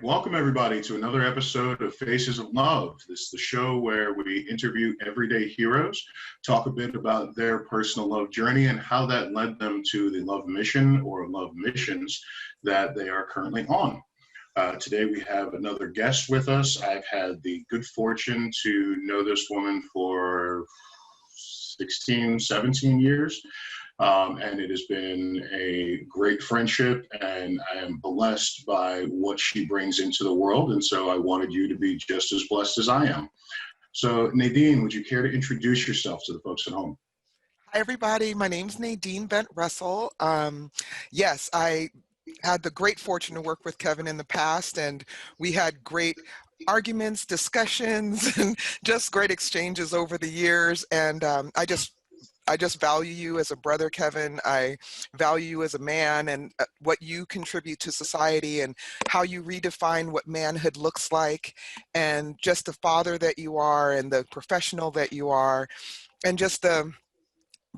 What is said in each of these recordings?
welcome everybody to another episode of Faces of Love. This is the show where we interview everyday heroes, talk a bit about their personal love journey and how that led them to the love mission or love missions that they are currently on. Today we have another guest with us. I've had the good fortune to know this woman for 16, 17 years. And it has been a great friendship, and I am blessed by what she brings into the world. And so I wanted you to be just as blessed as I am. So Nadine, would you care to introduce yourself to the folks at home? Hi, everybody. My name's Nadine Bent-Russell. Yes, I had the great fortune to work with Kevin in the past, and we had great arguments, discussions, and just great exchanges over the years. And I just value you as a brother, Kevin. I value you as a man and what you contribute to society and how you redefine what manhood looks like, and just the father that you are and the professional that you are, and just the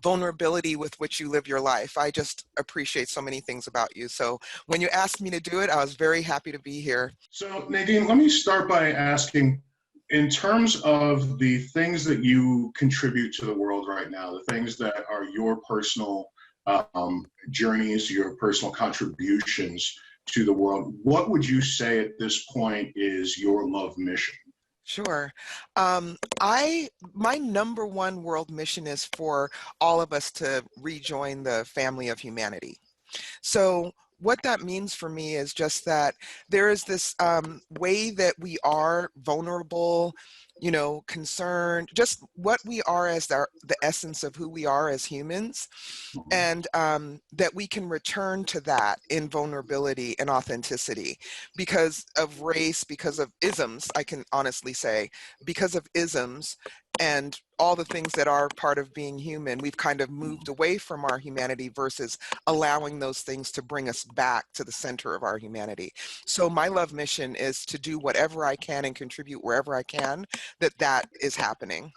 vulnerability with which you live your life. I just appreciate so many things about you. So when you asked me to do it, I was very happy to be here. So Nadine, let me start by asking, in terms of the things that you contribute to the world right now, the things that are your personal journeys, your personal contributions to the world, what would you say at this point is your love mission? Sure. My number one world mission is for all of us to rejoin the family of humanity. So what that means for me is just that there is this way that we are vulnerable, concerned, just what we are as the essence of who we are as humans, and that we can return to that in vulnerability and authenticity because of race, because of isms, I can honestly say, because of isms and all the things that are part of being human, we've kind of moved away from our humanity versus allowing those things to bring us back to the center of our humanity. So my love mission is to do whatever I can and contribute wherever I can that is happening.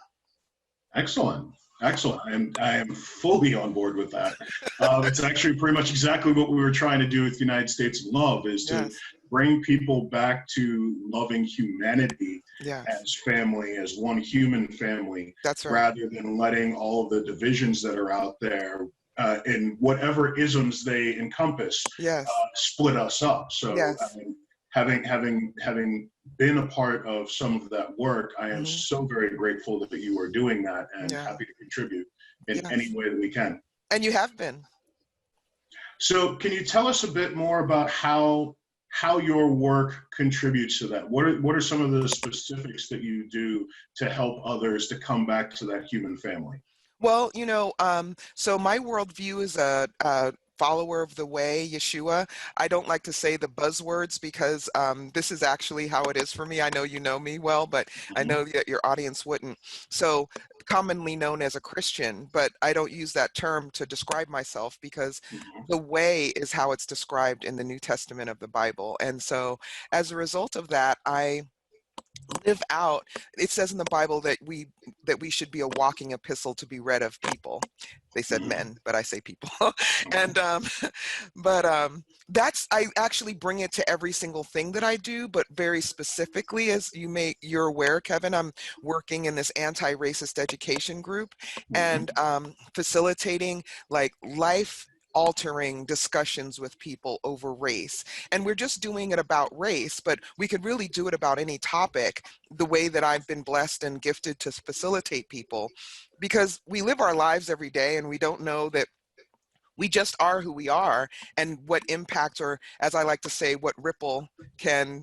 Excellent. Excellent. I am fully on board with that. It's actually pretty much exactly what we were trying to do with United States of Love, is to bring people back to loving humanity as family, as one human family. That's right. Rather than letting all of the divisions that are out there in whatever isms they encompass split us up. So having been a part of some of that work, I am so very grateful that you are doing that, and happy to contribute in any way that we can. And you have been. So can you tell us a bit more about how your work contributes to that? What are some of the specifics that you do to help others to come back to that human family? Well, so my worldview is a follower of the way, Yeshua. I don't like to say the buzzwords because this is actually how it is for me. I know you know me well, but I know that your audience wouldn't. So commonly known as a Christian, but I don't use that term to describe myself because the way is how it's described in the New Testament of the Bible. And so as a result of that, I live out, it says in the Bible that we should be a walking epistle to be read of people. They said men, but I say people. And that's, I actually bring it to every single thing that I do, but very specifically, as you're aware, Kevin, I'm working in this anti-racist education group and facilitating like life-altering discussions with people over race. And we're just doing it about race, but we could really do it about any topic, the way that I've been blessed and gifted to facilitate people, because we live our lives every day and we don't know that we just are who we are, and what impact, or as I like to say, what ripple can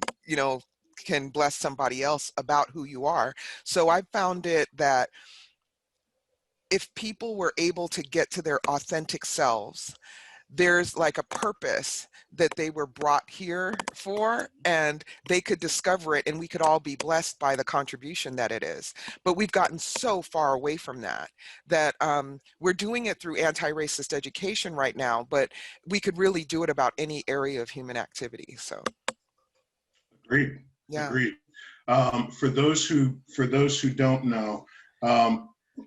bless somebody else about who you are. So I found it that if people were able to get to their authentic selves, there's like a purpose that they were brought here for, and they could discover it, and we could all be blessed by the contribution that it is. But we've gotten so far away from that we're doing it through anti-racist education right now, but we could really do it about any area of human activity. So agreed. For those who don't know,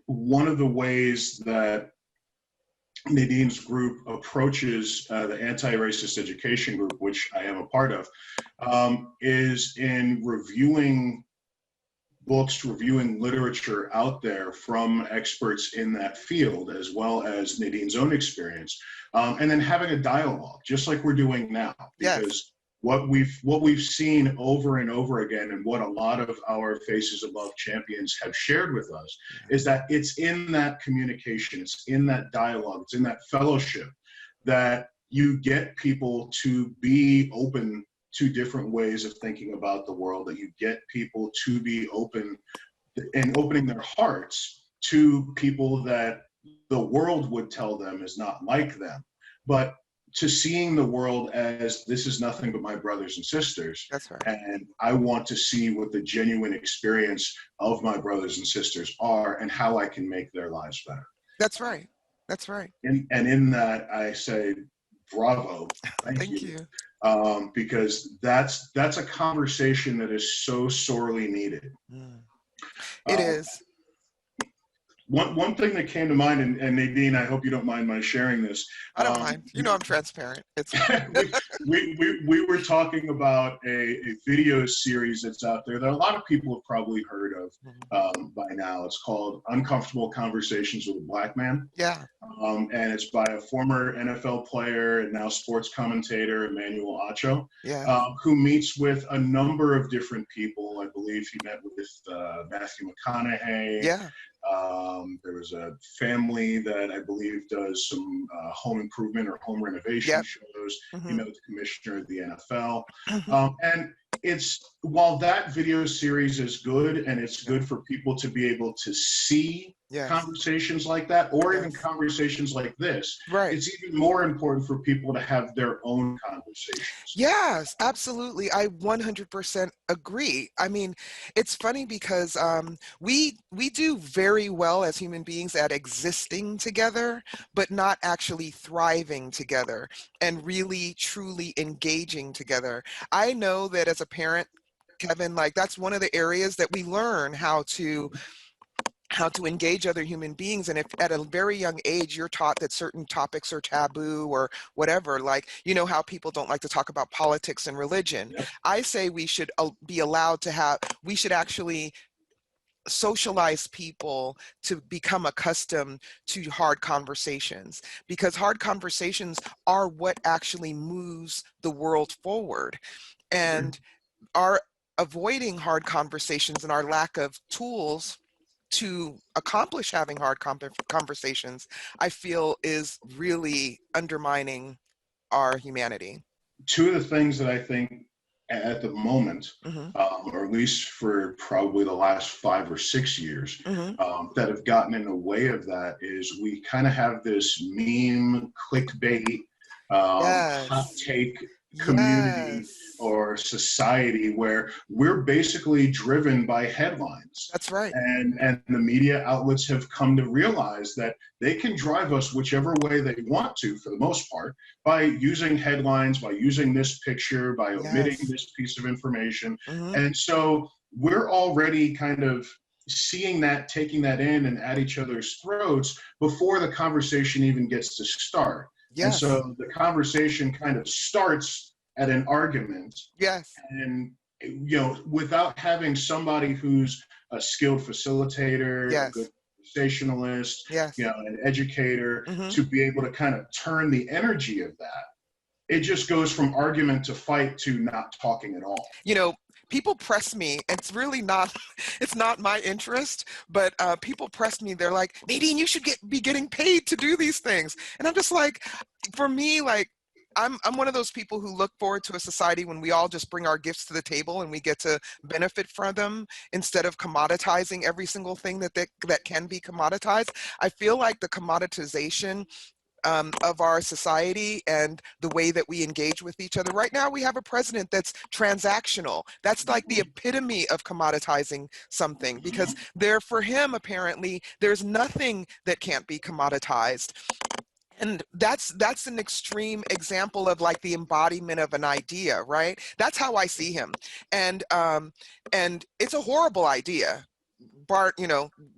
one of the ways that Nadine's group approaches the anti-racist education group, which I am a part of, is in reviewing books, reviewing literature out there from experts in that field, as well as Nadine's own experience, and then having a dialogue, just like we're doing now. Yes. Because what we've seen over and over again, and what a lot of our Faces of Love champions have shared with us, is that it's in that communication, it's in that dialogue, it's in that fellowship that you get people to be open to different ways of thinking about the world, that you get people to be open and opening their hearts to people that the world would tell them is not like them, but to seeing the world as, this is nothing but my brothers and sisters. That's right. And I want to see what the genuine experience of my brothers and sisters are and how I can make their lives better. That's right. That's right. And in that, I say, bravo. Thank you. Because that's a conversation that is so sorely needed. It is. One thing that came to mind, and Nadine, I hope you don't mind my sharing this. I don't mind. You know, I'm transparent. It's we were talking about a video series that's out there that a lot of people have probably heard of by now. It's called Uncomfortable Conversations with a Black Man. Yeah. And it's by a former NFL player and now sports commentator, Emmanuel Acho, who meets with a number of different people. I believe he met with Matthew McConaughey. Yeah. There was a family that I believe does some home improvement or home renovation shows. He met with the commissioner of the NFL. And it's, while that video series is good, and it's good for people to be able to see conversations like that, or even conversations like this, it's even more important for people to have their own conversations. Yes, absolutely. I 100% agree. I mean, it's funny because we do very well as human beings at existing together, but not actually thriving together and really truly engaging together. I know that as a parent, Kevin, like that's one of the areas that we learn how to engage other human beings. And if at a very young age you're taught that certain topics are taboo or whatever, like, you know how people don't like to talk about politics and religion, I say we should be allowed to have, we should actually socialize people to become accustomed to hard conversations, because hard conversations are what actually moves the world forward. And our avoiding hard conversations and our lack of tools to accomplish having hard conversations, I feel, is really undermining our humanity. Two of the things that I think at the moment, or at least for probably the last 5 or 6 years, that have gotten in the way of that is we kind of have this meme, clickbait, hot take community or society where we're basically driven by headlines. That's right. And the media outlets have come to realize that they can drive us whichever way they want to, for the most part, by using headlines, by using this picture, by omitting this piece of information. And so we're already kind of seeing that, taking that in and at each other's throats before the conversation even gets to start. And so the conversation kind of starts at an argument. And, you know, without having somebody who's a skilled facilitator, a good conversationalist, you know, an educator, to be able to kind of turn the energy of that, it just goes from argument to fight to not talking at all. You know, people press me. It's really not, it's not my interest, but people press me. They're like, Nadine, you should be getting paid to do these things. And I'm just like, for me, like, I'm one of those people who look forward to a society when we all just bring our gifts to the table and we get to benefit from them instead of commoditizing every single thing that can be commoditized. I feel like the commoditization of our society and the way that we engage with each other. Right now, we have a president that's transactional. That's like the epitome of commoditizing something, because for him, apparently, there's nothing that can't be commoditized. And that's an extreme example of like the embodiment of an idea, right? That's how I see him. And it's a horrible idea.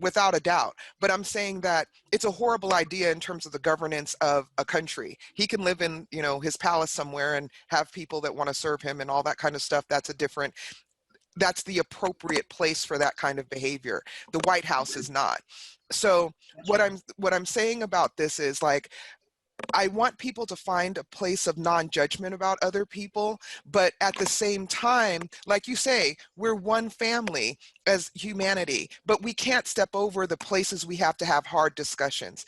without a doubt. But I'm saying that it's a horrible idea in terms of the governance of a country. He can live in, his palace somewhere and have people that want to serve him and all that kind of stuff. That's the appropriate place for that kind of behavior. The White House is not. So what I'm saying about this is, like, I want people to find a place of non-judgment about other people, but at the same time, like you say, we're one family as humanity, but we can't step over the places we have to have hard discussions.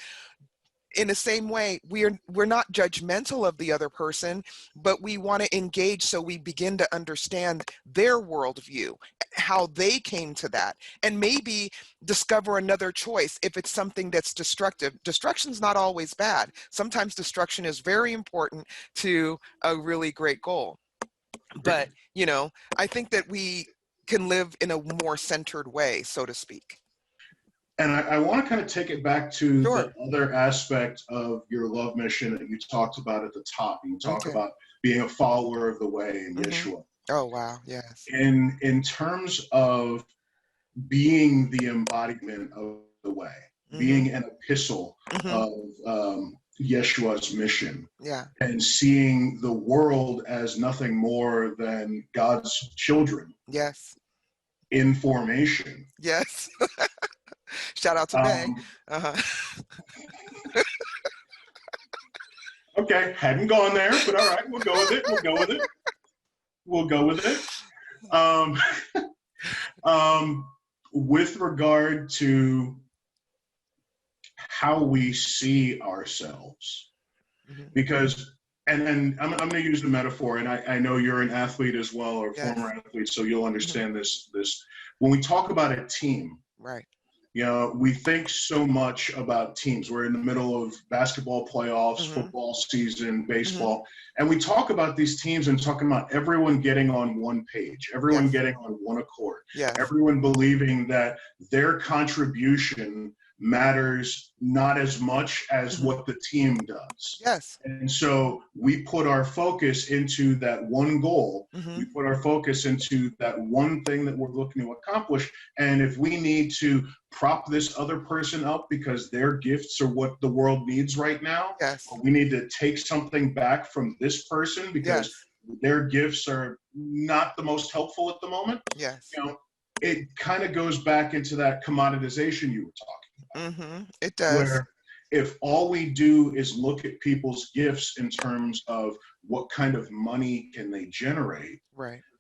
In the same way, we're not judgmental of the other person, but we want to engage so we begin to understand their worldview, how they came to that, and maybe discover another choice if it's something that's destructive. Destruction's not always bad. Sometimes destruction is very important to a really great goal. But, I think that we can live in a more centered way, so to speak. And I want to kind of take it back to Sure. the other aspect of your love mission that you talked about at the top. You talk Okay. about being a follower of the way in Yeshua. Oh, wow. Yes. In terms of being the embodiment of the way, being an epistle of Yeshua's mission, and seeing the world as nothing more than God's children. Yes. In formation. Yes. Shout out to Bay. Okay, hadn't gone there, but all right, we'll go with it. With regard to how we see ourselves, because, and I'm going to use the metaphor, and I know you're an athlete as well, or former athlete, so you'll understand this. When we talk about a team, right? We think so much about teams. We're in the middle of basketball playoffs, football season, baseball, and we talk about these teams and talking about everyone getting on one page, everyone getting on one accord, everyone believing that their contribution matters not as much as what the team does. Yes. And so we put our focus into that one goal. We put our focus into that one thing that we're looking to accomplish. And if we need to prop this other person up because their gifts are what the world needs right now, or we need to take something back from this person because their gifts are not the most helpful at the moment. It kind of goes back into that commoditization you were talking about. It does. Where if all we do is look at people's gifts in terms of what kind of money can they generate,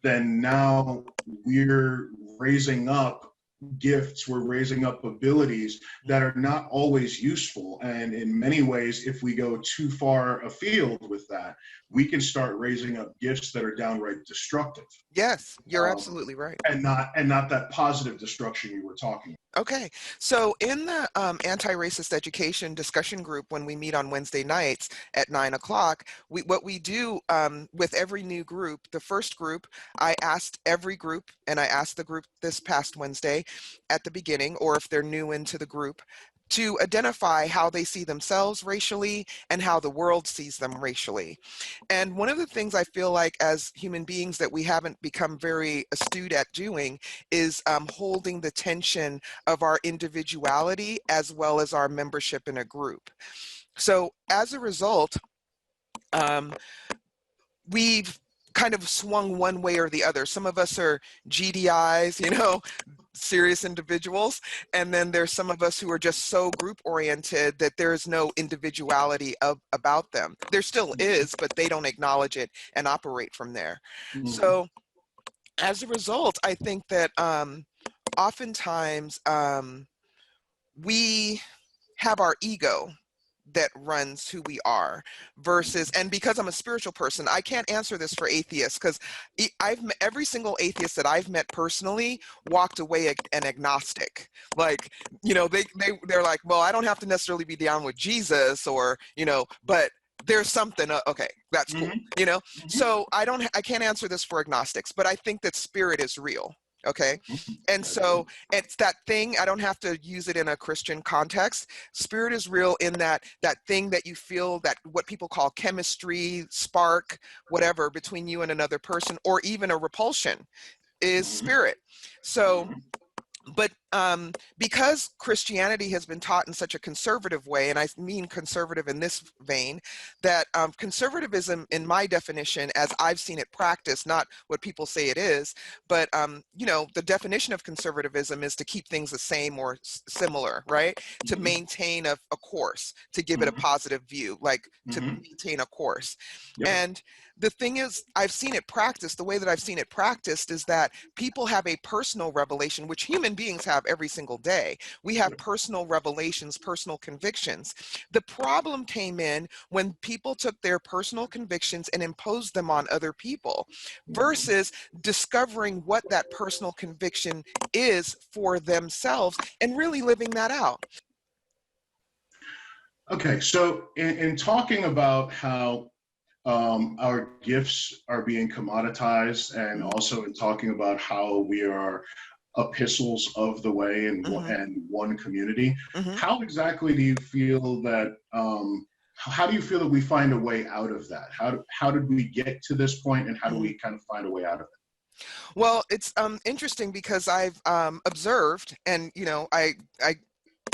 then now we're raising up gifts, we're raising up abilities that are not always useful. And in many ways, if we go too far afield with that, we can start raising up gifts that are downright destructive. Yes, you're absolutely right. And not that positive destruction you were talking about. Okay, so in the anti-racist education discussion group, when we meet on Wednesday nights at 9 o'clock, what we do with every new group, the first group, I asked every group, and I asked the group this past Wednesday at the beginning, or if they're new into the group, to identify how they see themselves racially and how the world sees them racially. And one of the things I feel like as human beings that we haven't become very astute at doing is holding the tension of our individuality as well as our membership in a group. So as a result, we've kind of swung one way or the other. Some of us are GDIs, serious individuals, and then there's some of us who are just so group oriented that there's no individuality about them. There still is, but they don't acknowledge it and operate from there. So as a result, I think that oftentimes we have our ego that runs who we are versus, and because I'm a spiritual person, I can't answer this for atheists, because every single atheist that I've met personally walked away an agnostic. Like, they're like, well, I don't have to necessarily be down with Jesus, or, but there's something, okay, that's cool, So I can't answer this for agnostics, but I think that spirit is real. Okay. And so it's that thing, I don't have to use it in a Christian context. Spirit is real in that thing that you feel, that what people call chemistry, spark, whatever, between you and another person, or even a repulsion, is spirit. So, but because Christianity has been taught in such a conservative way, and I mean conservative in this vein, that conservatism, in my definition, as I've seen it practiced, not what people say it is, but you know, the definition of conservatism is to keep things the same or similar, right? To maintain a course, to give it a positive view, like to maintain a course. Yep. And the thing is, I've seen it practiced. The way that I've seen it practiced is that people have a personal revelation, which human beings have every single day. We have personal revelations, personal convictions. The problem came in when people took their personal convictions and imposed them on other people versus discovering what that personal conviction is for themselves and really living that out. Okay, so in talking about how our gifts are being commoditized, and also in talking about how we are epistles of the way and one community, how exactly do you feel that, how do you feel that we find a way out of that? How did we get to this point, and how do we kind of find a way out of it? Well, it's interesting because I've observed, and you know,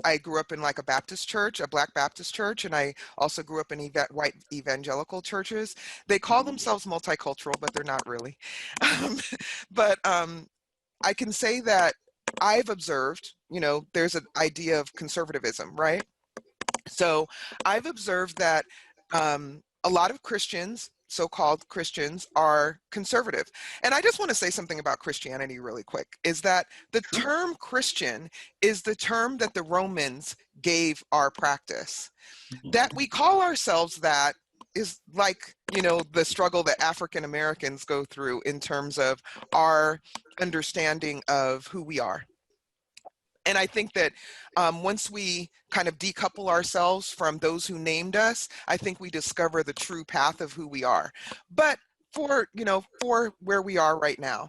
I grew up in like a Baptist church, a Black Baptist church, and I also grew up in white evangelical churches. They call themselves multicultural, but they're not really. But I can say that I've observed, you know, there's an idea of conservatism, right? So I've observed that a lot of Christians, so-called Christians, are conservative. And I just want to say something about Christianity really quick, is that the term Christian is the term that the Romans gave our practice. That we call ourselves that is like, you know, the struggle that African Americans go through in terms of our understanding of who we are. And I think that once we kind of decouple ourselves from those who named us, I think we discover the true path of who we are. But for, you know, for where we are right now,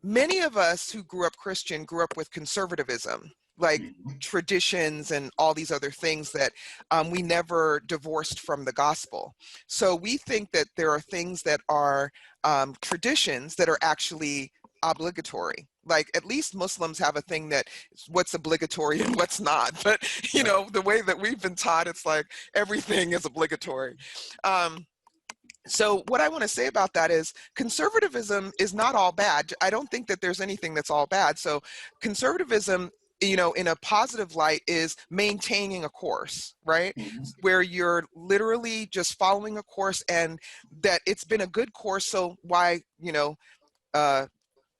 many of us who grew up Christian grew up with conservatism, like traditions and all these other things that we never divorced from the gospel. So we think that there are things that are traditions that are actually obligatory. Like at least Muslims have a thing that what's obligatory and what's not. But you know, the way that we've been taught, it's like everything is obligatory. So what I want to say about that is conservatism is not all bad. I don't think that there's anything that's all bad. So conservatism, you know, in a positive light, is maintaining a course, right? Where you're literally just following a course, and that it's been a good course. So why, you know,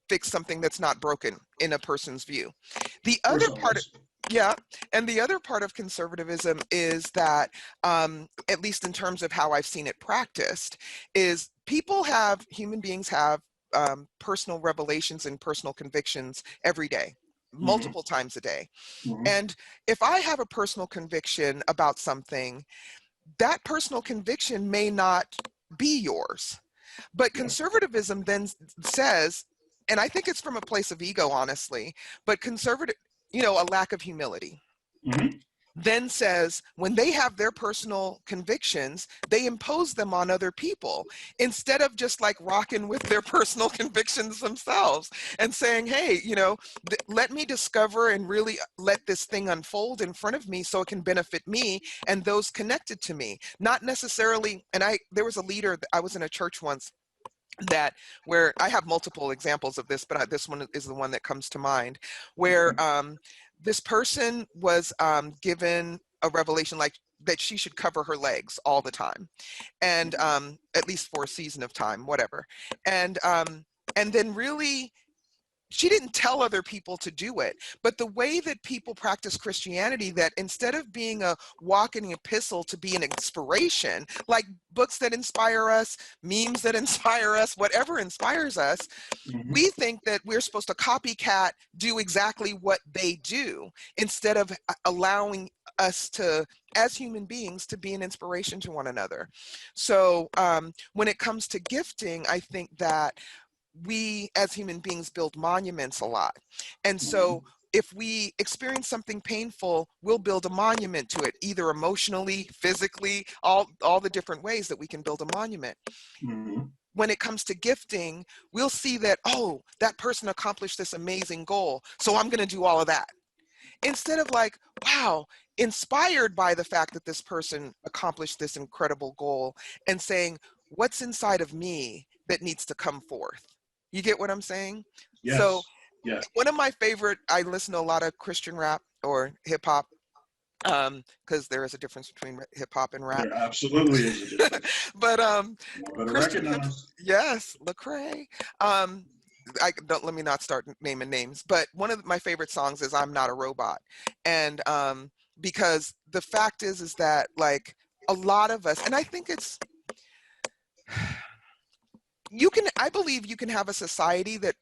fix something that's not broken in a person's view. The other part of, and the other part of conservatism is that, at least in terms of how I've seen it practiced, is human beings have personal revelations and personal convictions every day, multiple times a day. And if I have a personal conviction about something, that personal conviction may not be yours. But conservatism then says, and I think it's from a place of ego, honestly, but you know, a lack of humility, then says when they have their personal convictions, they impose them on other people instead of just like rocking with their personal convictions themselves and saying, hey, you know, let me discover and really let this thing unfold in front of me so it can benefit me and those connected to me. Not necessarily, and there was a leader, I was in a church once, that where I have multiple examples of this, but this one is the one that comes to mind, where this person was given a revelation like that she should cover her legs all the time, and at least for a season of time, whatever. And then really, she didn't tell other people to do it, but the way that people practice Christianity, that instead of being a walking epistle to be an inspiration, like books that inspire us, memes that inspire us, whatever inspires us, we think that we're supposed to copycat, do exactly what they do, instead of allowing us to, as human beings, to be an inspiration to one another. So when it comes to gifting, I think that we as human beings build monuments a lot. And so if we experience something painful, we'll build a monument to it, either emotionally, physically, all the different ways that we can build a monument. when it comes to gifting, we'll see that, oh, that person accomplished this amazing goal, so I'm going to do all of that. Instead of like, wow, inspired by the fact that this person accomplished this incredible goal, and saying, what's inside of me that needs to come forth? You get what I'm saying? So Yes. Yes. one of my favorite, I listen to a lot of Christian rap or hip hop, because there is a difference between hip hop and rap. There absolutely is a difference. But You better Christian hip, recognize. yes, Lecrae. I don't, let me not start naming names, but one of my favorite songs is "I'm Not a Robot," and because the fact is that like a lot of us, and I think it's, I believe you can have a society that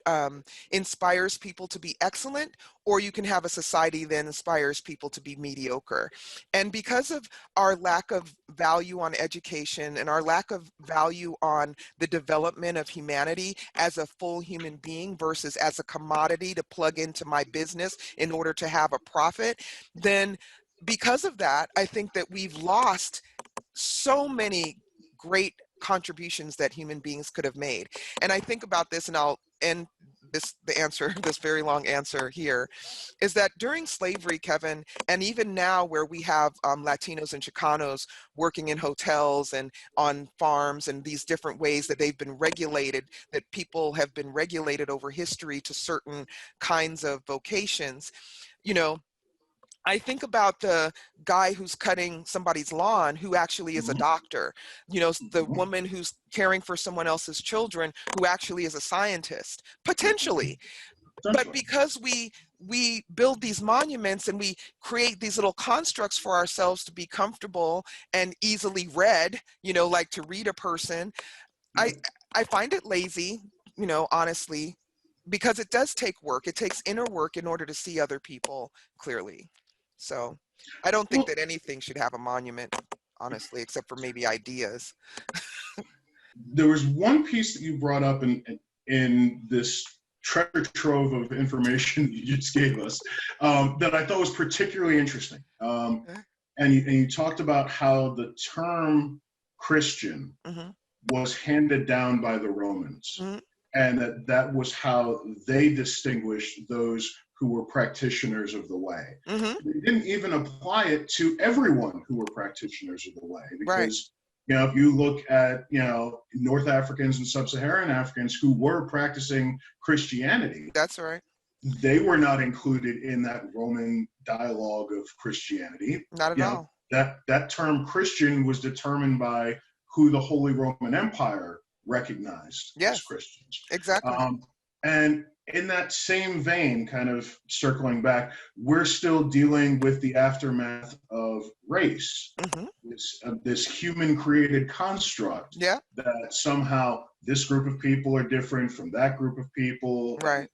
inspires people to be excellent, or you can have a society that inspires people to be mediocre. And because of our lack of value on education and our lack of value on the development of humanity as a full human being versus as a commodity to plug into my business in order to have a profit, then because of that, I think that we've lost so many great contributions that human beings could have made. And I think about this, and I'll end the answer, this very long answer here, is that during slavery, Kevin, and even now where we have Latinos and Chicanos working in hotels and on farms and these different ways that they've been regulated, that people have been regulated over history to certain kinds of vocations, you know, I think about the guy who's cutting somebody's lawn who actually is a Mhm. doctor, the Mhm. woman who's caring for someone else's children who actually is a scientist, potentially. But Essentially. because we build these monuments and we create these little constructs for ourselves to be comfortable and easily read, like to read a person, I Yep. I find it lazy, honestly, because it does take work. It takes inner work in order to see other people clearly. So I don't think Well, that anything should have a monument, honestly, except for maybe ideas. there was one piece that you brought up in this treasure trove of information you just gave us, that I thought was particularly interesting. Okay. And you talked about how the term Christian Hmm. was handed down by the Romans, Hmm. and that was how they distinguished those who were practitioners of the way. Hmm. They didn't even apply it to everyone who were practitioners of the way, Right. because if you look at North Africans and Sub-Saharan Africans who were practicing Christianity, That's right. they were not included in that Roman dialogue of Christianity. Not at You know, all. that term Christian was determined by who the Holy Roman Empire recognized as Yes, Christians. exactly. And in that same vein, kind of circling back, we're still dealing with the aftermath of race, Hmm. this human created construct Yeah. that somehow this group of people are different from that group of people, and Right.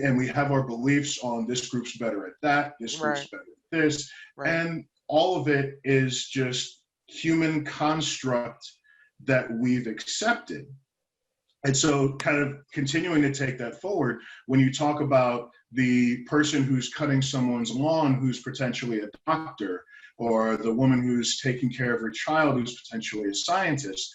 and we have our beliefs on this group's better at that, this group's Right. better at this, Right. and all of it is just human construct that we've accepted. And so, kind of continuing to take that forward, when you talk about the person who's cutting someone's lawn who's potentially a doctor, or the woman who's taking care of her child who's potentially a scientist,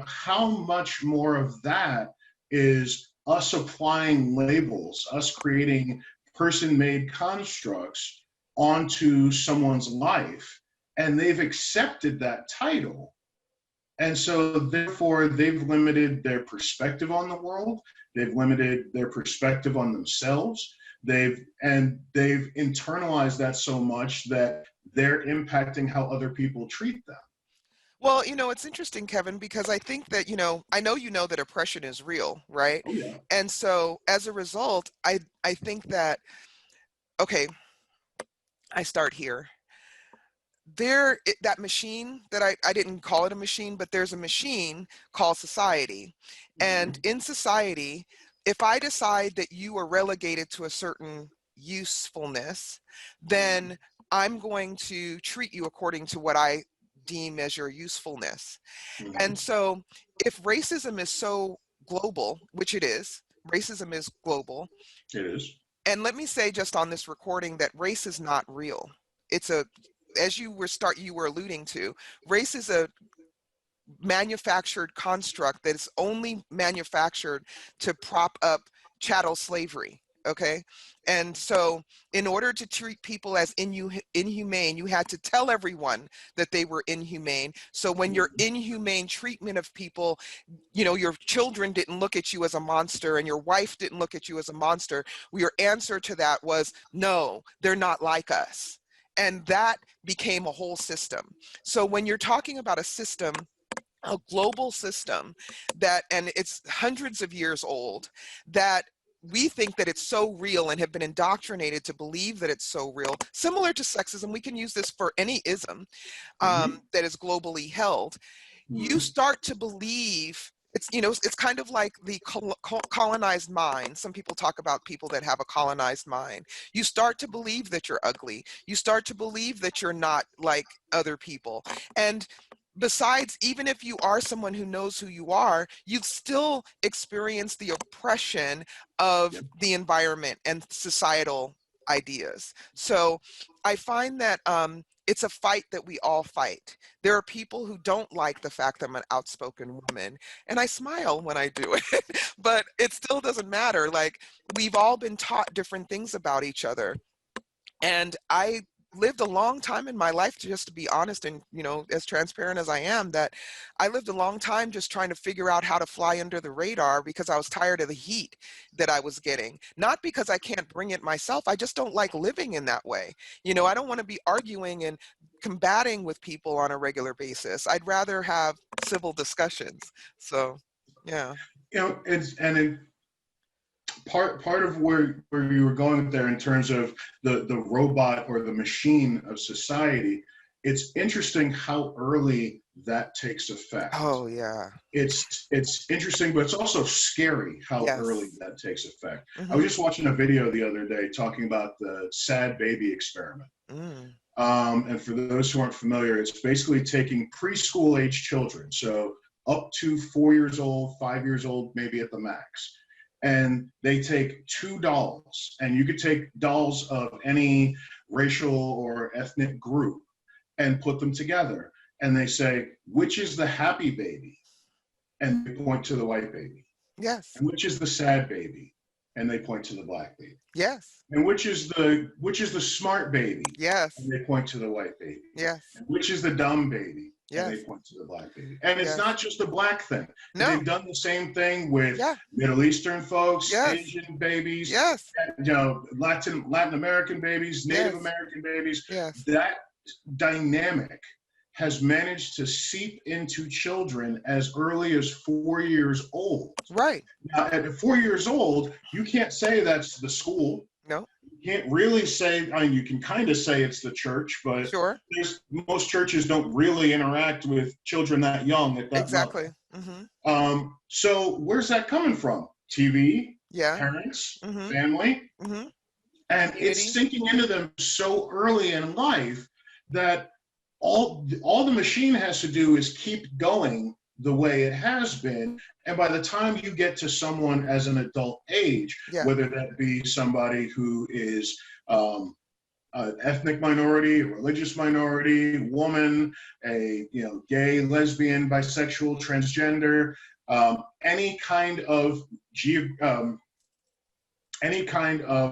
how much more of that is us applying labels, us creating person-made constructs onto someone's life, and they've accepted that title, and so, therefore, they've limited their perspective on the world. They've limited their perspective on themselves. They've internalized that so much that they're impacting how other people treat them. Well, it's interesting, Kevin, because I think that, I know that oppression is real, right? Oh yeah. And so as a result, I think that, okay, I start here. That machine that I didn't call it a machine, but there's a machine called society. And Mm-hmm. in society, if I decide that you are relegated to a certain usefulness, Mm-hmm. then I'm going to treat you according to what I deem as your usefulness. Mm-hmm. And so if racism is so global, which it is, racism is global. It is. And let me say just on this recording that race is not real. It's a, as you were alluding to, race is a manufactured construct that is only manufactured to prop up chattel slavery. Okay. And so in order to treat people as inhumane, you had to tell everyone that they were inhumane. So when your inhumane treatment of people, you know, your children didn't look at you as a monster and your wife didn't look at you as a monster, your answer to that was, no, they're not like us. And that became a whole system. So when you're talking about a system, a global system that, and it's hundreds of years old, that we think that it's so real and have been indoctrinated to believe that it's so real, similar to sexism. We can use this for any ism that is globally held. You start to believe it's, you know, it's kind of like the colonized mind. Some people talk about people that have a colonized mind. You start to believe that you're ugly. You start to believe that you're not like other people. And besides, even if you are someone who knows who you are, you still experience the oppression of the environment and societal ideas. So I find that it's a fight that we all fight. There are people who don't like the fact that I'm an outspoken woman, and I smile when I do it, but it still doesn't matter. Like, we've all been taught different things about each other. And I lived a long time in my life, just to be honest and, you know, as transparent as I am, that I lived a long time just trying to figure out how to fly under the radar because I was tired of the heat that I was getting. Not because I can't bring it myself. I just don't like living in that way. You know, I don't want to be arguing and combating with people on a regular basis. I'd rather have civil discussions. So, yeah. You know, part of where you were going there in terms of the robot or the machine of society, it's interesting how early that takes effect. Oh, yeah. It's interesting, but it's also scary how Yes. early that takes effect. Mm-hmm. I was just watching a video the other day talking about the sad baby experiment. And for those who aren't familiar, it's basically taking preschool age children, so up to 4 years old, 5 years old, maybe at the max. And they take 2 dolls, and you could take dolls of any racial or ethnic group and put them together. And they say, which is the happy baby? And they point to the white baby. Yes. And which is the sad baby? And they point to the black baby. Yes. And which is the smart baby? Yes. And they point to the white baby. Yes. And which is the dumb baby? Yes. And they point to the black baby. And it's Yes. not just a black thing. No. They've done the same thing with Yeah. Middle Eastern folks, Yes. Asian babies, Yes. you know, Latin American babies, Native Yes. American babies. Yes. That dynamic has managed to seep into children as early as 4 years old. Right. Now, at 4 years old, you can't say that's the school. No. You can't really say, I mean, you can kind of say it's the church, but Sure. most churches don't really interact with children that young at that Exactly. level. Mm-hmm. So where's that coming from? TV, Yeah. parents, Mm-hmm. family, Mm-hmm. and Community. it's sinking into them so early in life that all the machine has to do is keep going the way it has been. And by the time you get to someone as an adult age, Yeah. whether that be somebody who is an ethnic minority, a religious minority, woman, a gay, lesbian, bisexual, transgender, any kind of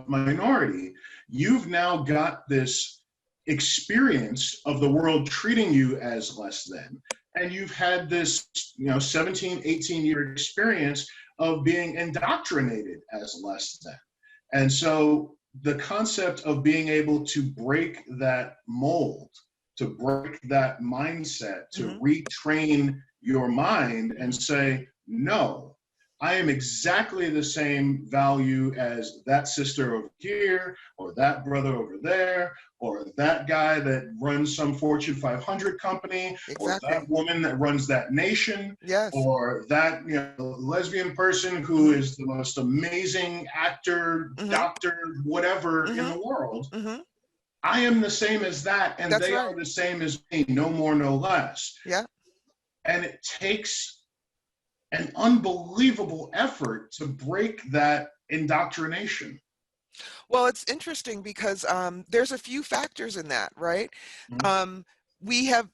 minority, you've now got this experience of the world treating you as less than. And you've had this 17, 18-year experience of being indoctrinated as less than. And so the concept of being able to break that mold, to break that mindset, to retrain your mind and say, no, I am exactly the same value as that sister over here, or that brother over there, or that guy that runs some Fortune 500 company, Exactly. or that woman that runs that nation, Yes. or that lesbian person who is the most amazing actor, doctor, whatever in the world. I am the same as that, and That's they right. are the same as me, no more, no less. Yeah. And it takes an unbelievable effort to break that indoctrination. Well, it's interesting because there's a few factors in that, right? We have,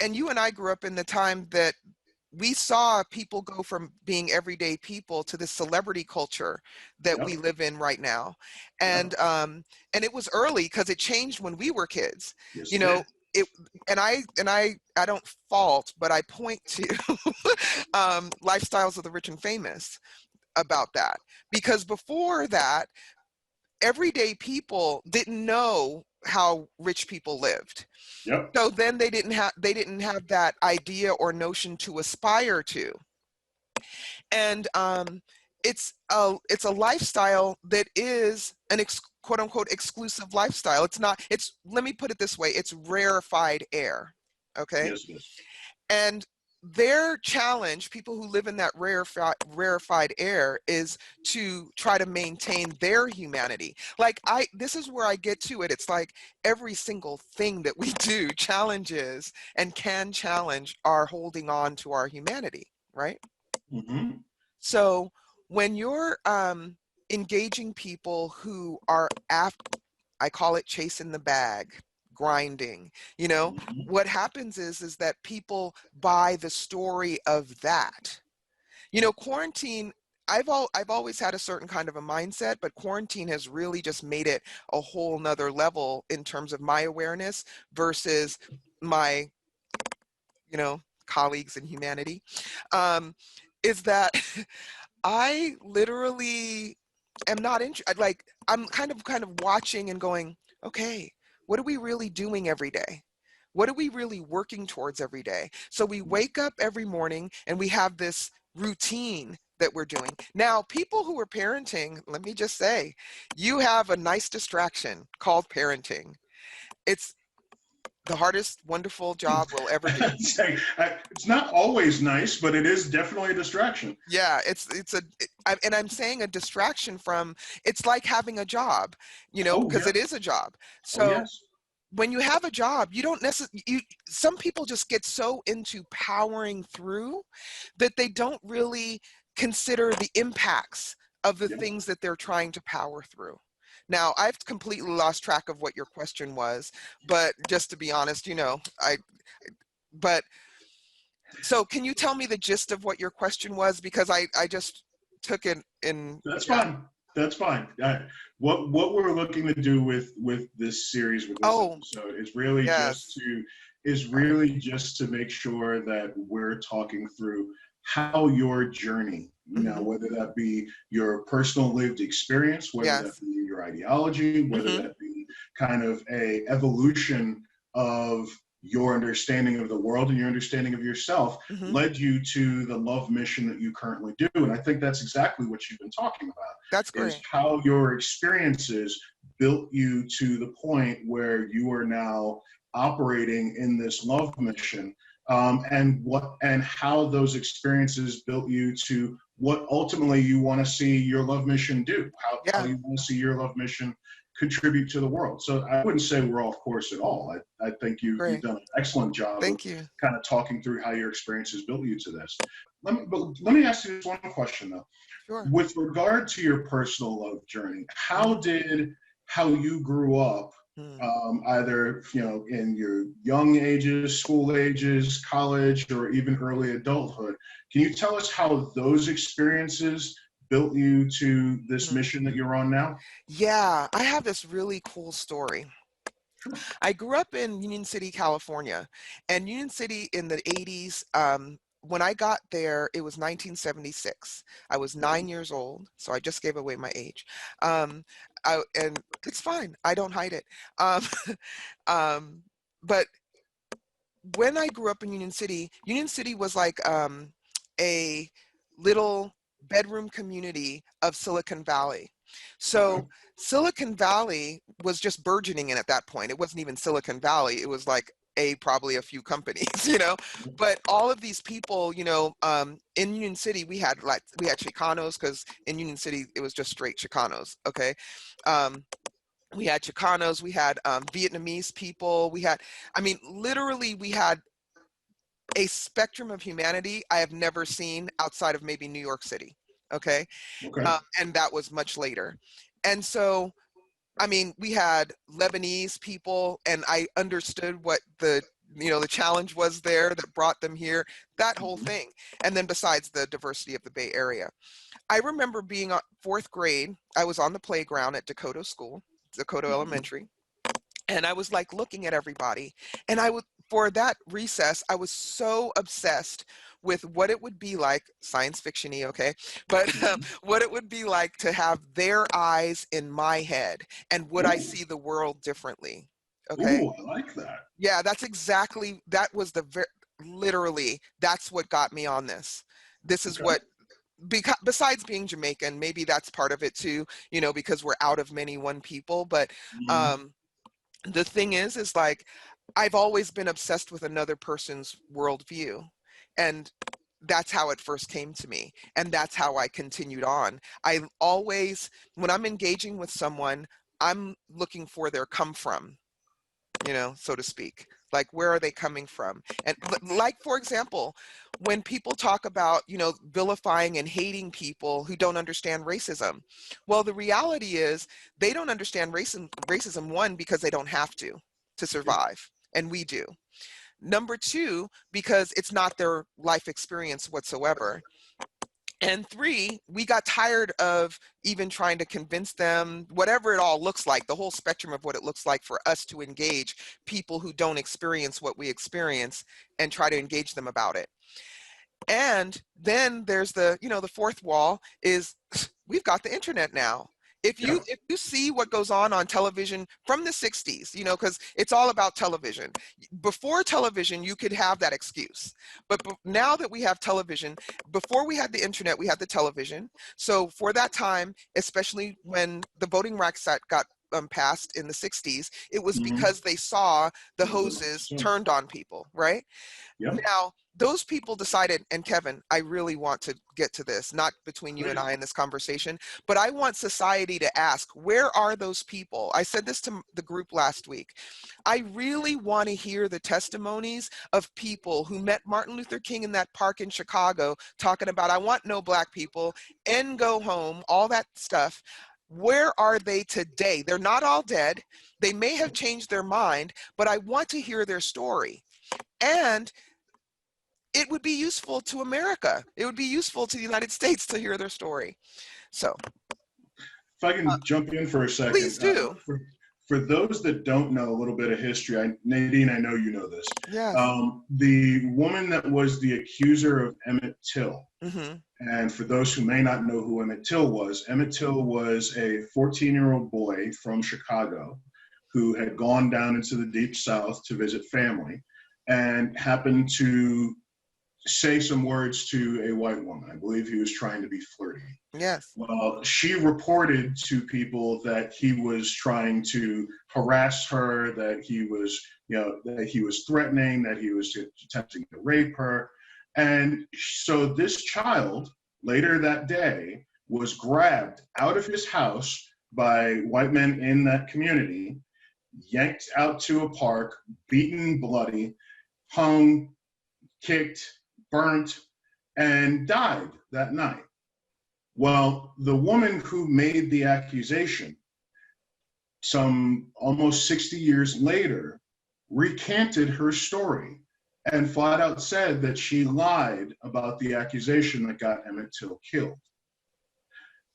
and you and I grew up in the time that we saw people go from being everyday people to the celebrity culture that we Yep. live in right now. Yep. And it was early because it changed when we were kids, Yes, you it know. did. I don't fault, but I point to Lifestyles of the Rich and Famous about that, because before that, everyday people didn't know how rich people lived. Yep. So then they didn't have that idea or notion to aspire to. And it's a lifestyle that is an quote unquote exclusive lifestyle. It's not, it's, let me put it this way, it's rarefied air. Okay. Yes, it is. And their challenge, people who live in that rarefied air, is to try to maintain their humanity. Like, this is where I get to it. It's like every single thing that we do challenges and can challenge our holding on to our humanity, right? Mm-hmm. So when you're engaging people who are I call it chasing the bag, grinding, Mm-hmm. what happens is that people buy the story of that. Quarantine, I've always had a certain kind of a mindset, but quarantine has really just made it a whole nother level in terms of my awareness versus my, colleagues in humanity, is that I literally am not like, I'm kind of watching and going, okay, what are we really doing every day? What are we really working towards every day? So we wake up every morning and we have this routine that we're doing. Now, people who are parenting, let me just say, you have a nice distraction called parenting. It's the hardest, wonderful job we'll ever do. It's not always nice, but it is definitely a distraction. Yeah, and I'm saying a distraction from, it's like having a job, Oh, because yeah. it is a job. Oh, So yes. when you have a job, you don't necessarily, some people just get so into powering through that they don't really consider the impacts of the Yeah. things that they're trying to power through. Now, I've completely lost track of what your question was, but just to be honest, but so can you tell me the gist of what your question was? Because I just took it in. That's Yeah. fine. That's fine. What we're looking to do with this series, with this Oh, episode, yes. is really just to make sure that we're talking through how your journey, Hmm. whether that be your personal lived experience, whether that Yes. be your ideology, whether Hmm. that be kind of a evolution of your understanding of the world and your understanding of yourself, Hmm. led you to the love mission that you currently do. And I think that's exactly what you've been talking about, That's is great. how your experiences built you to the point where you are now operating in this love mission, and how those experiences built you to what ultimately you want to see your love mission do, how Yeah, you want to see your love mission contribute to the world. So I wouldn't say we're off course at all. I think you've great. done an excellent job of Thank you. kind of talking through how your experiences built you to this. Let me ask you this one question though. Sure. With regard to your personal love journey, Hmm. how you grew up, Hmm. either in your young ages, school ages, college, or even early adulthood, can you tell us how those experiences built you to this Hmm. mission that you're on now? Yeah, I have this really cool story. Sure. I grew up in Union City, California, and Union City in the 80s. When I got there, it was 1976. I was Okay. 9 years old, so I just gave away my age. Um, and it's fine. I don't hide it. Um, but when I grew up in Union City was like a little bedroom community of Silicon Valley. Okay. So Silicon Valley was just burgeoning in at that point. It wasn't even Silicon Valley. It was like probably a few companies, but all of these people, in Union City, we had Chicanos, because in Union City, it was just straight Chicanos. Okay. Um, we had Chicanos, we had Vietnamese people, I mean, literally, we had a spectrum of humanity I have never seen outside of maybe New York City. Okay. Okay. And that was much later. And so, I mean, we had Lebanese people, and I understood what the the challenge was there that brought them here, that whole thing. And then besides the diversity of the Bay Area. I remember being on fourth grade, I was on the playground at Dakota School, Dakota Elementary, and I was like looking at everybody. And I would, for that recess, I was so obsessed with what it would be like, science fiction-y, okay? But what it would be like to have their eyes in my head, and would I see the world differently? Okay. Ooh, I like that. Yeah, that was literally, that's what got me on this. This is Okay. what, because besides being Jamaican, maybe that's part of it too, because we're out of many one people. But the thing is like, I've always been obsessed with another person's worldview. And that's how it first came to me. And that's how I continued on. I always, when I'm engaging with someone, I'm looking for their come from, so to speak. Like, where are they coming from? And like, for example, when people talk about, vilifying and hating people who don't understand racism, well, the reality is they don't understand racism, one, because they don't have to survive, and we do. Number two, because it's not their life experience whatsoever. And three, we got tired of even trying to convince them, whatever it all looks like, the whole spectrum of what it looks like for us to engage people who don't experience what we experience and try to engage them about it. And then there's the fourth wall is we've got the internet now. If you see what goes on television from the 60s, because it's all about television. Before television, you could have that excuse. But now that we have television, before we had the internet, we had the television. So for that time, especially when the Voting Rights Act got passed in the 60s, it was because they saw the hoses turned on people, right? Yep. Now, those people decided, and Kevin, I really want to get to this, not between you and I in this conversation, but I want society to ask, where are those people? I said this to the group last week. I really want to hear the testimonies of people who met Martin Luther King in that park in Chicago, talking about, I want no black people, and go home, all that stuff. Where are they today? They're not all dead. They may have changed their mind, but I want to hear their story. And it would be useful to America. It would be useful to the United States to hear their story. So, if I can jump in for a second. Please do. For those that don't know a little bit of history, Nadine, I know you know this. Yes. The woman that was the accuser of Emmett Till, and for those who may not know who Emmett Till was a 14-year-old boy from Chicago who had gone down into the Deep South to visit family and happened to say some words to a white woman. I believe he was trying to be flirty. Yes. Well, she reported to people that he was trying to harass her, that he was, that he was threatening, that he was attempting to rape her. And so this child, later that day, was grabbed out of his house by white men in that community, yanked out to a park, beaten bloody, hung, kicked, burnt, and died that night. Well, the woman who made the accusation, some almost 60 years later, recanted her story and flat out said that she lied about the accusation that got Emmett Till killed.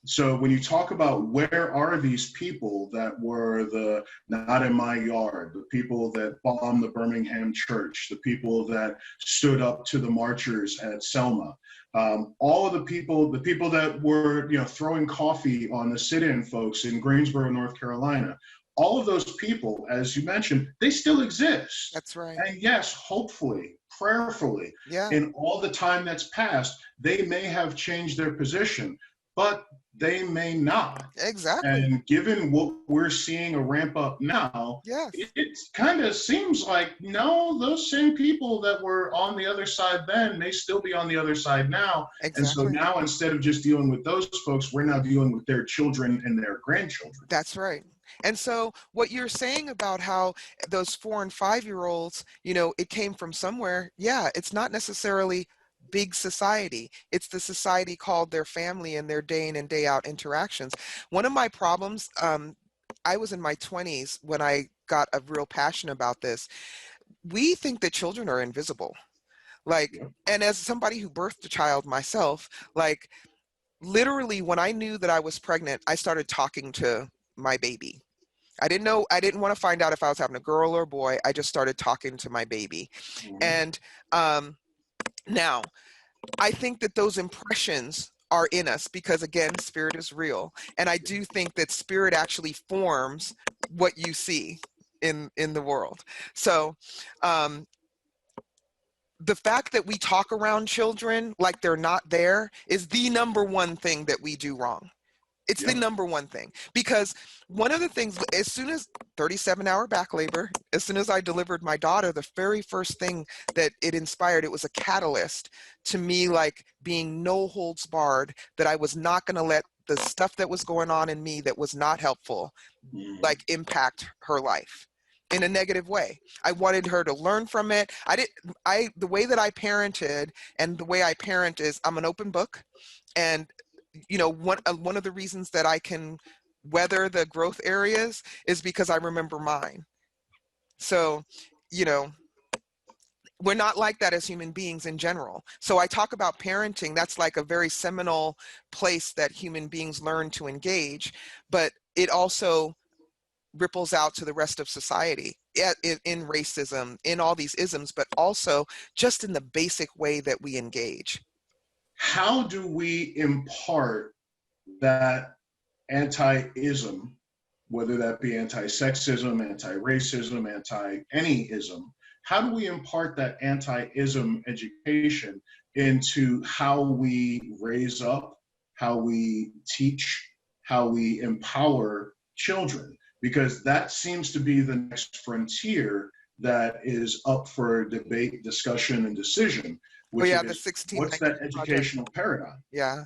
So when you talk about where are these people that were the not in my yard, the people that bombed the Birmingham church, the people that stood up to the marchers at Selma, all of the people that were throwing coffee on the sit-in folks in Greensboro, North Carolina, all of those people, as you mentioned, they still exist. That's right. And yes, hopefully, prayerfully, in all the time that's passed, they may have changed their position, but they may not. Exactly. And given what we're seeing a ramp up now, it kind of seems like, no, those same people that were on the other side then may still be on the other side now. Exactly. And so now, instead of just dealing with those folks, we're now dealing with their children and their grandchildren. That's right. And so what you're saying about how those 4 and 5-year-olds, it came from somewhere. Yeah, it's not necessarily big society. It's the society called their family and their day in and day out interactions. One of my problems, I was in my 20s when I got a real passion about this. we think that children are invisible. Like, Yep. and as somebody who birthed a child myself, like literally when I knew that I was pregnant, I started talking to my baby. I didn't know, I didn't want to find out if I was having a girl or a boy. I just started talking to my baby. Mhm. And now I think that those impressions are in us because, again, spirit is real. And I do think that spirit actually forms what you see in the world. So the fact that we talk around children like they're not there is the number one thing that we do wrong. It's the Yep. number one thing, because one of the things, as soon as 37-hour back labor, as soon as I delivered my daughter, the very first thing that it inspired, it was a catalyst to me, like being no holds barred, that I was not going to let the stuff that was going on in me that was not helpful, Mhm. like impact her life in a negative way. I wanted her to learn from it. The way that I parented, and the way I parent is I'm an open book. And one of the reasons that I can weather the growth areas is because I remember mine. So, you know, we're not like that as human beings in general. So I talk about parenting, that's like a very seminal place that human beings learn to engage, but it also ripples out to the rest of society in racism, in all these isms, but also just in the basic way that we engage. How do we impart that anti-ism, whether that be anti-sexism, anti-racism, anti-any ism? How do we impart that anti-ism education into how we raise up, how we teach, how we empower children? Because that seems to be the next frontier that is up for debate, discussion, and decision, Oh which yeah, the is what's that 1619 project. educational paradigm? Yeah.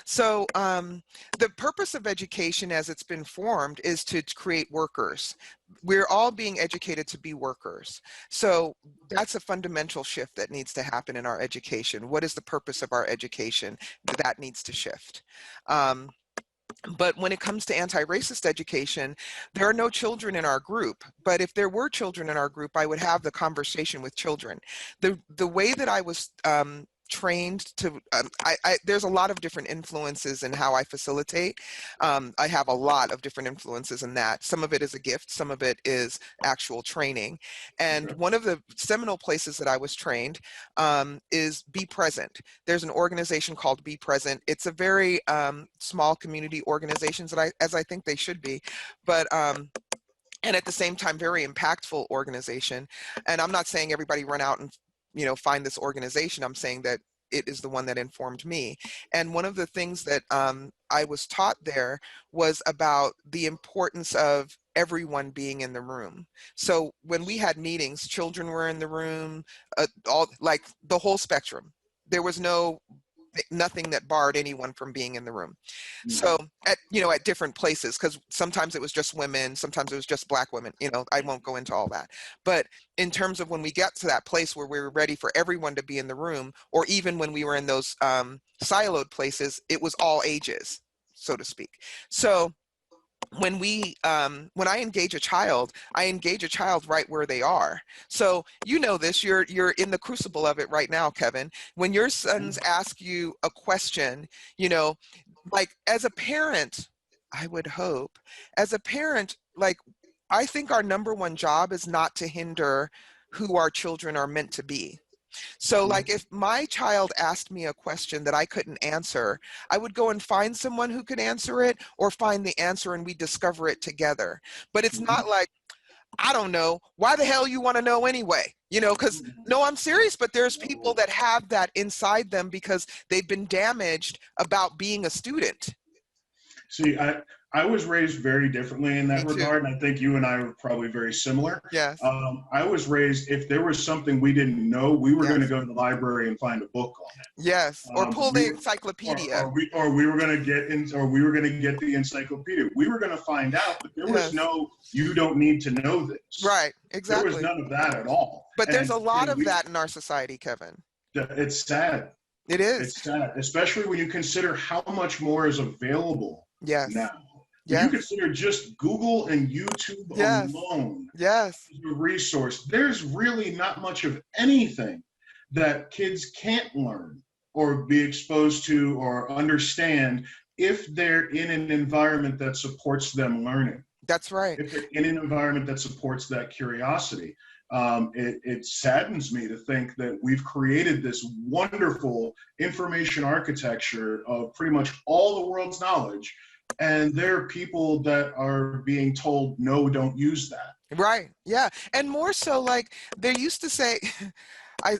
So the purpose of education as it's been formed is to create workers. We're all being educated to be workers. So that's a fundamental shift that needs to happen in our education. What is the purpose of our education? That needs to shift. But when it comes to anti-racist education, there are no children in our group. But if there were children in our group, I would have the conversation with children. The way that I was trained to, there's a lot of different influences in how I facilitate. I have a lot of different influences in that. Some of it is a gift, some of it is actual training. And Okay. one of the seminal places that I was trained is Be Present. There's an organization called Be Present. It's a very small community organization, as I think they should be, but and at the same time, very impactful organization. And I'm not saying everybody run out and find this organization. I'm saying that it is the one that informed me. And one of the things that I was taught there was about the importance of everyone being in the room. So when we had meetings, children were in the room, all like the whole spectrum. There was nothing that barred anyone from being in the room. So Mhm. at different places, because sometimes it was just women, sometimes it was just Black women, I won't go into all that. But in terms of when we get to that place where we were ready for everyone to be in the room, or even when we were in those siloed places, it was all ages, so to speak. So when I engage a child, I engage a child right where they are. So this, you're in the crucible of it right now, Kevin. When your sons ask you a question, like as a parent, I would hope, as a parent, like I think our number one job is not to hinder who our children are meant to be. So like if my child asked me a question that I couldn't answer, I would go and find someone who could answer it, or find the answer and we discover it together. But it's Mhm. not like, I don't know, why the hell you want to know anyway? Because no, I'm serious, but there's people that have that inside them because they've been damaged about being a student. See, I was raised very differently in Me that too. regard, and I think you and I are probably very similar. Yes. I was raised, if there was something we didn't know, we were going to Yes. go to the library and find a book on it. Yes. Or pull the We encyclopedia. or we were going to get in, or we were going to get the encyclopedia. We were going to find out, but there was Yes. no, you don't need to know this. Right. There was Exactly. none of that at all. But there's a lot And of we, that in our society, Kevin. it's sad. It is. It's sad, especially when you consider how much more is available Yes. now. When you Yes. consider just Google and YouTube Yes. alone Yes. as a resource, there's really not much of anything that kids can't learn or be exposed to or understand if they're in an environment that supports them learning, That's right. if they're in an environment that supports that curiosity. It saddens me to think that we've created this wonderful information architecture of pretty much all the world's knowledge, and there are people that are being told, no, don't use that. Right. Yeah. And more so, like they used to say, I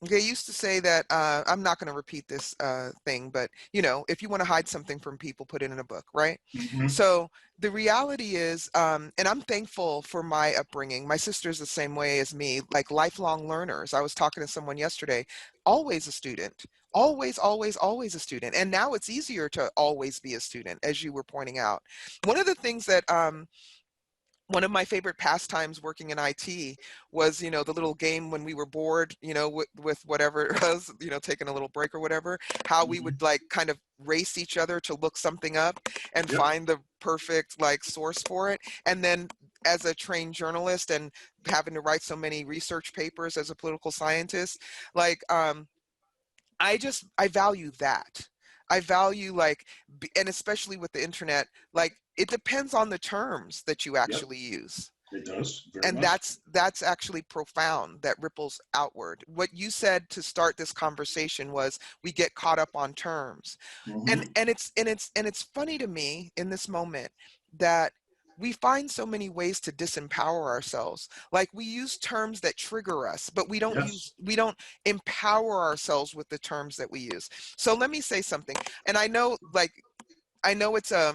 they used to say that I'm not going to repeat this thing, but you know, if you want to hide something from people, put it in a book, right? Mm-hmm. So the reality is, and I'm thankful for my upbringing. My sister's the same way as me, like lifelong learners. I was talking to someone yesterday, always a student. Always, always, always a student. And now it's easier to always be a student, as you were pointing out. One of the things that one of my favorite pastimes working in IT was, you know, the little game when we were bored, you know, with whatever it was, you know, taking a little break or whatever, how we Mm-hmm. would like kind of race each other to look something up and Yep. find the perfect like source for it. And then as a trained journalist and having to write so many research papers as a political scientist, like I value that. I value like, and especially with the internet, like it depends on the terms that you Yep. actually use. It does very And much. that's actually profound, that ripples outward. What you said to start this conversation was we get caught up on terms. And Mm-hmm. it's funny to me in this moment that we find so many ways to disempower ourselves. Like we use terms that trigger us, but Yes. we don't empower ourselves with the terms that we use. So let me say something. And I know it's a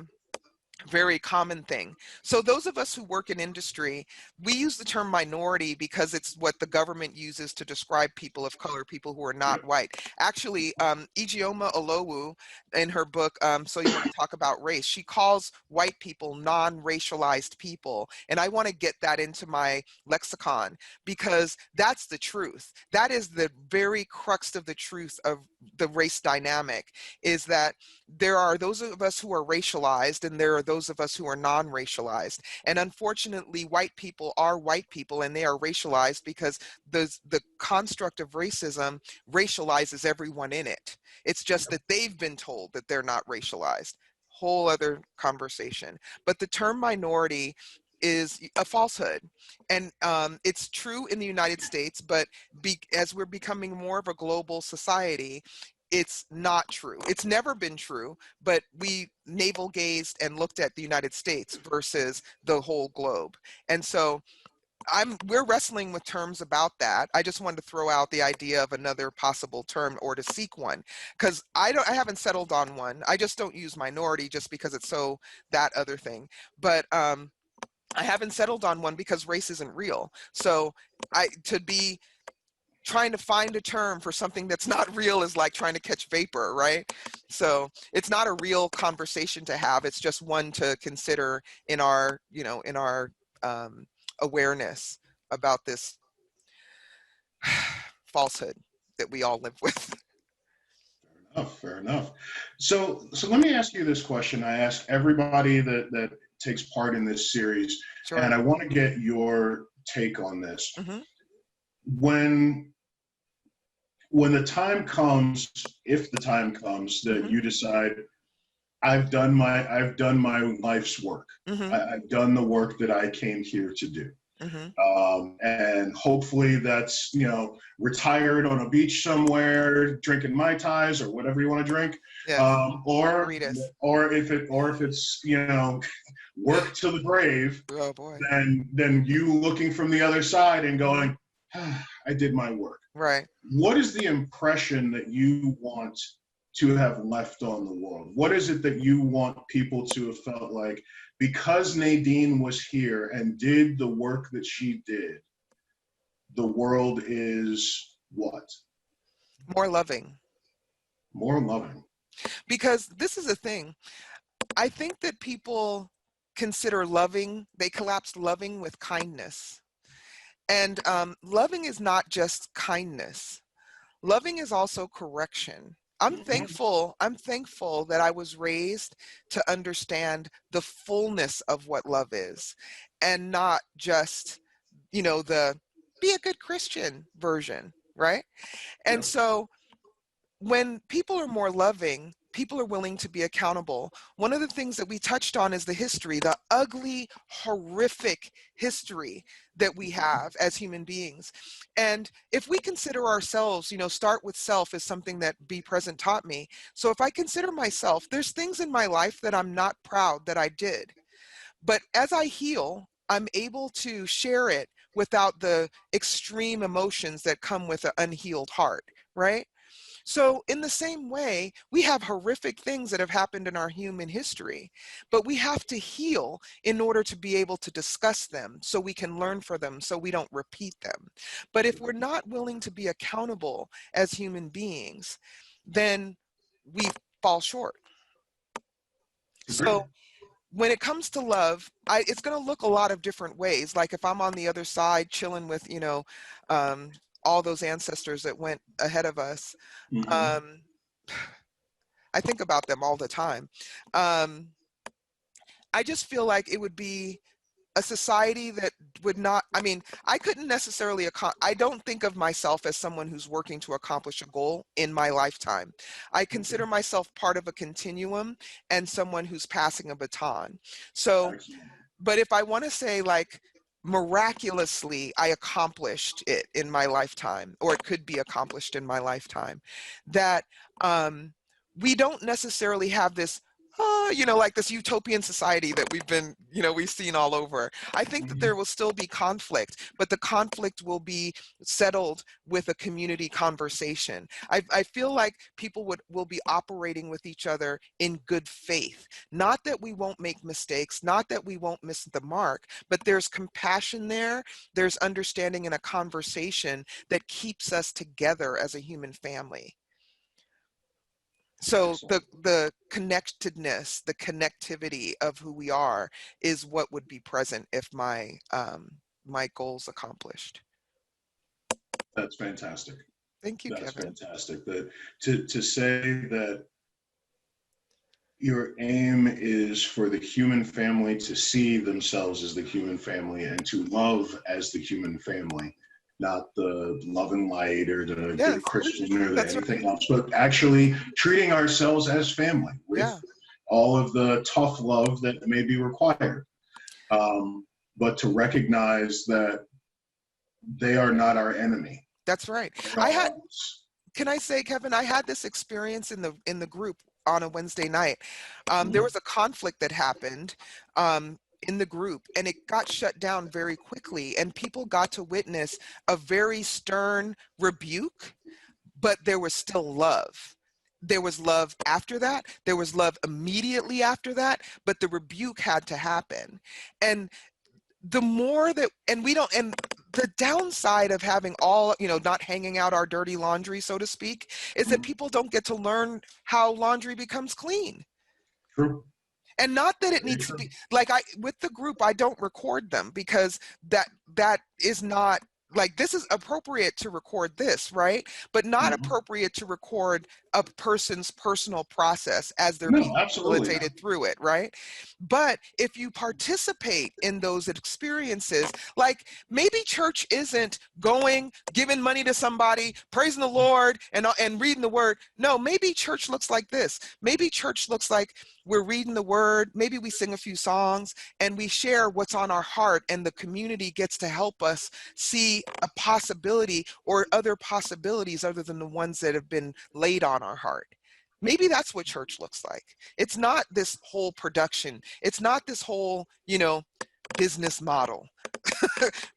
very common thing. So those of us who work in industry, we use the term minority because it's what the government uses to describe people of color, people who are not Yep. white. Actually, Ijeoma Olowu, in her book, So You Want to Talk About Race, she calls white people non-racialized people. And I want to get that into my lexicon because that's the truth. That is the very crux of the truth of the race dynamic, is that there are those of us who are racialized and there are those of us who are non-racialized. And unfortunately, white people are white people and they are racialized because the construct of racism racializes everyone in it. It's just that they've been told that they're not racialized. Whole other conversation. But the term minority is a falsehood, and it's true in the United States, but as we're becoming more of a global society, it's not true. It's never been true, but we navel gazed and looked at the United States versus the whole globe. And so we're wrestling with terms about that. I just wanted to throw out the idea of another possible term or to seek one, because I haven't settled on one. I just don't use minority just because it's so that other thing. But I haven't settled on one because race isn't real. So to be trying to find a term for something that's not real is like trying to catch vapor, right? So it's not a real conversation to have. It's just one to consider in our, you know, in our awareness about this falsehood that we all live with. Enough, fair enough. So let me ask you this question. I ask everybody that takes part in this series, and Sure. I want to get your take on this. Hmm. When when the time comes, if the time comes that Hmm. you decide I've done my life's work. Hmm. I've done the work that I came here to do. Hmm. And hopefully that's, retired on a beach somewhere, drinking Mai Tais or whatever you want to drink. Yes. Um, or, Margaritas. or if it's, work to the grave, Oh boy. then you looking from the other side and Hmm. going, I did my work. Right. What is the impression that you want to have left on the world? What is it that you want people to have felt like, because Nadine was here and did the work that she did, the world is what? More loving. More loving. Because this is a thing. I think that people consider loving, they collapse loving with kindness. And loving is not just kindness. Loving is also correction. I'm thankful that I was raised to understand the fullness of what love is, and not just, the be a good Christian version, right? And Yep. so when people are more loving, people are willing to be accountable. One of the things that we touched on is the history, the ugly, horrific history that we have as human beings. And if we consider ourselves, start with self is something that Be Present taught me. So if I consider myself, there's things in my life that I'm not proud that I did. But as I heal, I'm able to share it without the extreme emotions that come with an unhealed heart, right? So, in the same way, we have horrific things that have happened in our human history, but we have to heal in order to be able to discuss them so we can learn from them so we don't repeat them. But if we're not willing to be accountable as human beings, then we fall short. Agreed. So, when it comes to love, it's going to look a lot of different ways. Like if I'm on the other side chilling with, um, all those ancestors that went ahead of us, Mm-hmm. um, I think about them all the time. Um, I just feel like it would be a society that would not, I mean, I couldn't necessarily, I don't think of myself as someone who's working to accomplish a goal in my lifetime. I Okay. consider myself part of a continuum and someone who's passing a baton. So, Excellent. but if I want to say like, miraculously I accomplished it in my lifetime, or it could be accomplished in my lifetime, that um, we don't necessarily have this like this utopian society that we've seen all over. I think that there Mhm. will still be conflict, but the conflict will be settled with a community conversation. I feel like people will be operating with each other in good faith. Not that we won't make mistakes, not that we won't miss the mark, but there's compassion there, there's understanding and a conversation that keeps us together as a human family. So Excellent. the connectedness, the connectivity of who we are is what would be present if my goals accomplished. That's fantastic. Thank you, That's Kevin. fantastic. That to say that your aim is for the human family to see themselves as the human family and to love as the human family, not the love and light or the good Yes, Christian or the that's anything right. else, but actually treating ourselves as family with Yeah, all of the tough love that may be required. But to recognize that they are not our enemy. that's right. They're I not had us. Can I say, Kevin, I had this experience in the group on a Wednesday night. There Mhm. was a conflict that happened in the group, and it got shut down very quickly, and people got to witness a very stern rebuke, but there was still love. There was love after that. There was love immediately after that, but the rebuke had to happen. And the more that, and we don't, and the downside of having all, not hanging out our dirty laundry, so to speak, is that Mhm. people don't get to learn how laundry becomes clean. True. And not that it Very needs to true. be like, I with the group I don't record them because that is not, like, this is appropriate to record this, right? But not Mhm. appropriate to record a person's personal process as they're being No, absolutely not. facilitated through it, right? But if you participate in those experiences, like maybe church isn't going, giving money to somebody, praising the Lord, and reading the word. No, maybe church looks like this. Maybe church looks like we're reading the word, maybe we sing a few songs, and we share what's on our heart, and the community gets to help us see a possibility or other possibilities other than the ones that have been laid on our heart. Maybe that's what church looks like. It's not this whole production. It's not this whole, business model.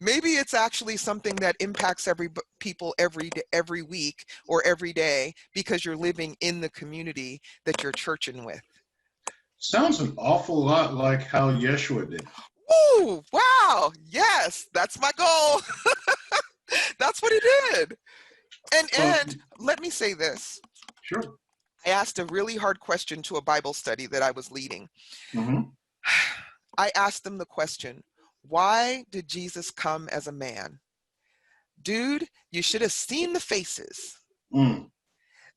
Maybe it's actually something that impacts people every week or every day because you're living in the community that you're churching with. Sounds an awful lot like how Yeshua did. Ooh, wow. Yes, that's my goal. That's what he did. Well, And let me say this. sure. I asked a really hard question to a Bible study that I was leading. Hmm. I asked them the question, why did Jesus come as a man? Dude, you should have seen the faces. Mm.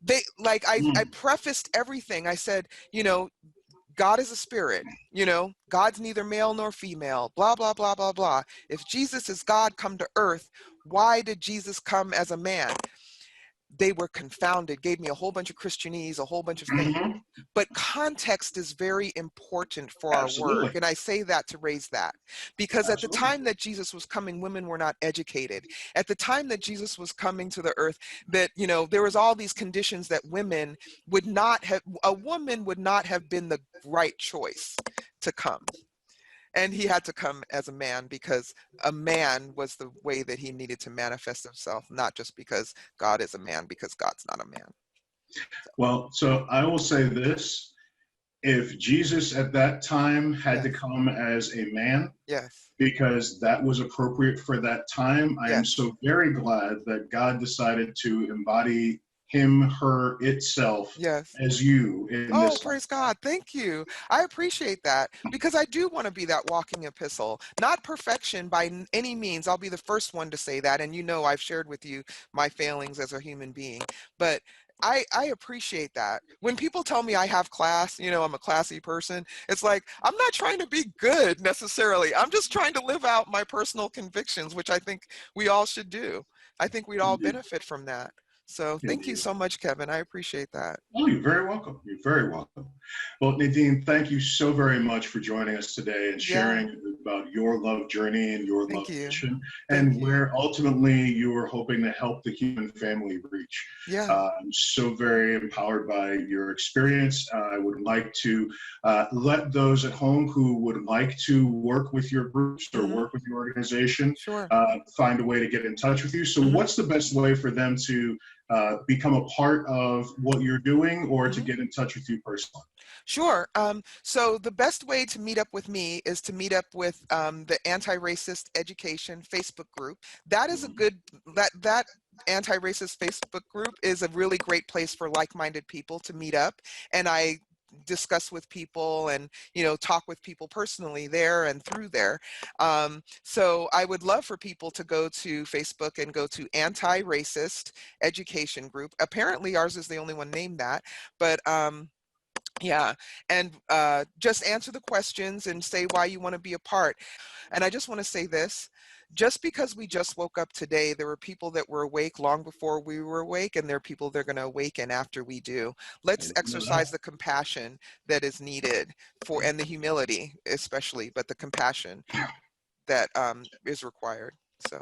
I prefaced everything. I said, God is a spirit, God's neither male nor female, blah, blah, blah, blah, blah. If Jesus is God come to earth, why did Jesus come as a man? They were confounded, gave me a whole bunch of Christianese, a whole bunch of things. But context is very important for our work. And I say that to raise that. Because at the time that Jesus was coming, women were not educated. At the time that Jesus was coming to the earth, that, there was all these conditions that a woman would not have been the right choice to come. And he had to come as a man because a man was the way that he needed to manifest himself, not just because God is a man, because God's not a man. Well, so I will say this. If Jesus at that time had to come as a man, because that was appropriate for that time, I am so very glad that God decided to embody him, her, itself as you in this. Praise God. Thank you. I appreciate that, because I do want to be that walking epistle. Not perfection by any means. I'll be the first one to say that. And I've shared with you my failings as a human being. But I appreciate that. When people tell me I have class, I'm a classy person, it's like, I'm not trying to be good necessarily. I'm just trying to live out my personal convictions, which I think we all should do. I think we'd all benefit from that. So thank you so much, Kevin. I appreciate that. Oh, you're very welcome. You're very welcome. Well, Nadine, thank you so very much for joining us today and sharing about your love journey and your love mission, and where ultimately you are hoping to help the human family reach. I'm so very empowered by your experience. I would like to let those at home who would like to work with your groups or work with your organization find a way to get in touch with you. So what's the best way for them to become a part of what you're doing, or to get in touch with you personally? Sure. So the best way to meet up with me is to meet up with the Anti-Racist Education Facebook group. That is a good, that Anti-Racist Facebook group is a really great place for like-minded people to meet up. And I discuss with people and talk with people personally there and through there. So I would love for people to go to Facebook and go to Anti-Racist Education Group. Apparently ours is the only one named that, but and just answer the questions and say why you want to be a part. And I just want to say this. Just because we just woke up today, there were people that were awake long before we were awake, and there are people that are going to awaken after we do. Let's exercise the compassion that is needed and the humility especially, but the compassion that is required. So.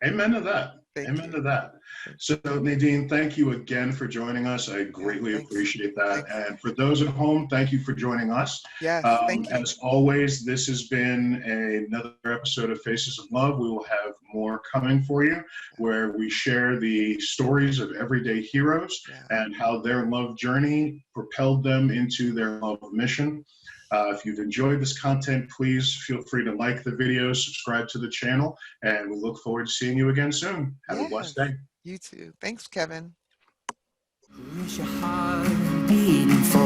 Amen to that. Amen to that. So Nadine, thank you again for joining us. I greatly appreciate that. And for those at home, thank you for joining us. Thank you. As always, this has been another episode of Faces of Love. We will have more coming for you, where we share the stories of everyday heroes and how their love journey propelled them into their love mission. If you've enjoyed this content, please feel free to like the video, subscribe to the channel, and we look forward to seeing you again soon. Have a blessed day. You too. Thanks, Kevin. Who's your heart beating for?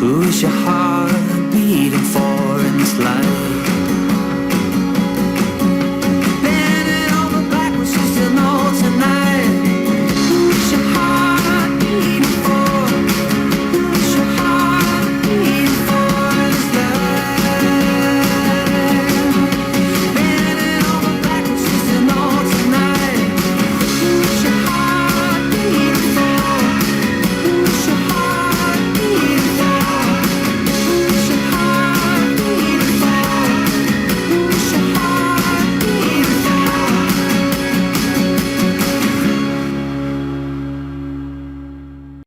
Who's your heart beating for?